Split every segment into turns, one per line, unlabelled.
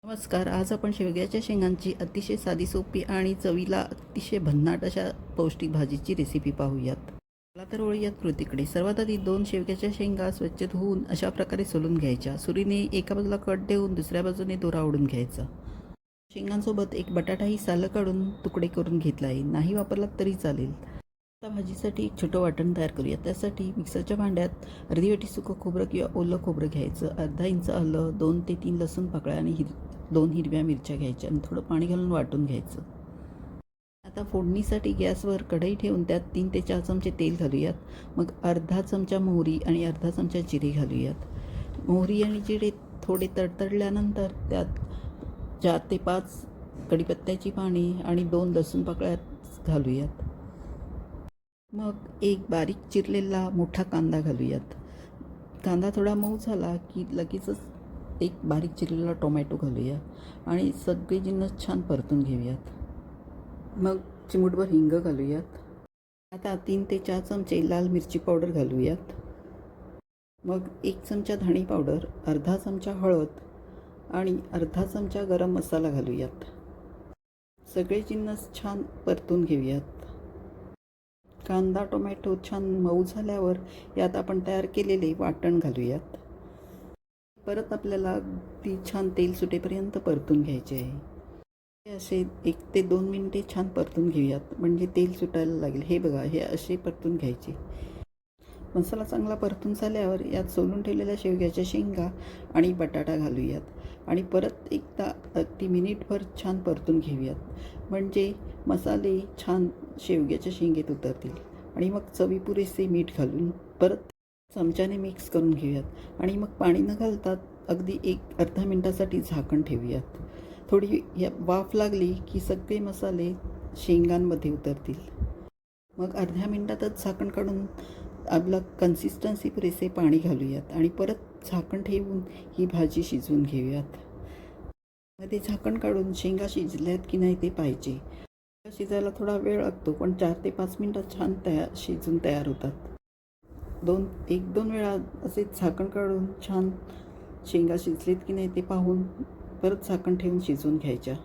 नमस्कार. आज आपण शेवग्याच्या शेंगांची अतिशय साधी, सोपी आणि चवीला अतिशय भन्नाट अशा पौष्टिक भाजीची रेसिपी पाहूयात. चला तर वळूयात कृतीकडे. सर्वात आधी 2 शेवग्याच्या शेंगा स्वच्छ धुवून अशा प्रकारे सोलून घ्यायच्या. सुरीने एका बाजूला कट देऊन दुसऱ्या बाजूने दोरा ओढून घ्यायचा. शेंगांसोबत एक बटाटाही सालं काढून तुकडे करून घेतला आहे. नाही वापरला तरी चालेल. आता भाजीसाठी एक छोटं वाटण तयार करूया. त्यासाठी मिक्सरच्या भांड्यात अर्धी वाटी सुकं खोबरं किंवा ओलं खोबरं घ्यायचं, अर्धा इंच आलं, 2 ते 3 लसूण पाकळ्या आणि 2 हिरव्या मिरच्या घ्यायच्या आणि थोडं पाणी घालून वाटून घ्यायचं. आता फोडणीसाठी गॅसवर कढई ठेवून त्यात 3 ते 4 चमचे तेल घालूयात. मग अर्धा चमचा मोहरी आणि अर्धा चमचा जिरे घालूयात. मोहरी आणि जिरे थोडे तडतडल्यानंतर त्यात 4 ते 5 कढीपत्त्याची पाने आणि 2 लसूण पाकळ्या घालूयात. मग एक बारीक चिरलेला मोठा कांदा घालूयात. कांदा थोडा मऊ झाला की लगेचच एक बारीक चिरलेला टोमॅटो घालूया आणि सगळे जिन्नस छान परतून घेऊयात. मग चिमूटभर हिंग घालूयात. आता 3 ते 4 चमचे लाल मिरची पावडर घालूयात. मग 1 चमचा धणे पावडर, अर्धा चमचा हळद आणि अर्धा चमचा गरम मसाला घालूयात. सगळे जिन्नस छान परतून घेऊयात. कांदा टोमॅटो छान मऊ झाल्यावर यात आपण तयार केलेले वाटण घालूयात. परत आपल्याला ती छान तेल सुटेपर्यंत परतून घ्यायचे आहे. हे असे 1 ते 2 मिनिटे छान परतून घेऊयात, म्हणजे तेल सुटायला लागेल. हे बघा, हे असे परतून घ्यायचे. मसाला चांगला परतून झाल्यावर यात सोलून ठेवलेल्या शेवग्याच्या शेंगा आणि बटाटा घालूयात आणि परत एकदा अगदी मिनिटभर छान परतून घेऊयात, म्हणजे मसाले छान शेवग्याच्या शेंगेत उतरतील. आणि मग चवीपुरेसे मीठ घालून परत चमच्याने मिक्स करून घेऊयात आणि मग पाणी न घालता अगदी अर्धा मिनटासाठी झाकण ठेवूयात. थोडी वाफ लागली की सगळे मसाले शेंगांमध्ये उतरतील. मग अर्ध्या मिनटातच झाकण काढून आपलं कन्सिस्टन्सी पुरेसे पाणी घालूयात आणि परत झाकण ठेवून ही भाजी शिजवून घेऊयात. मध्ये झाकण काढून शेंगा शिजल्यात की नाही ते पाहिजे. शिजायला थोडा वेळ लागतो, पण 4 ते 5 मिनटात छान शिजून तयार होतात. 1-2 वेळा असे झाकण काढून छान शेंगा शिजलेत की नाही ते पाहून परत झाकण ठेवून शिजवून घ्यायच्या.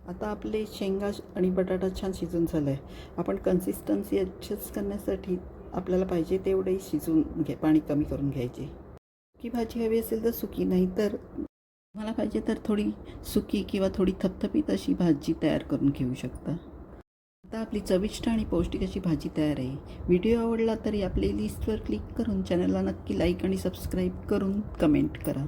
आता आपले शेंगा आणि बटाटा छान शिजून झालं आहे. आपण कन्सिस्टन्सी ॲडजस्ट करण्यासाठी आपल्याला पाहिजे तेवढे शिजवून पाणी कमी करून घ्यायचे. सुकी भाजी हवी असेल तर सुकी, नाही तर तुम्हाला पाहिजे तर थोडी सुकी किंवा थोडी थपथपीत अशी भाजी तयार करून घेऊ शकता. आता आपली चविष्ट आणि पौष्टिक अशी भाजी तयार आहे. व्हिडिओ आवडला तरी आपल्या लिस्टवर क्लिक करून चॅनलला नक्की लाईक आणि सबस्क्राईब करून कमेंट करा.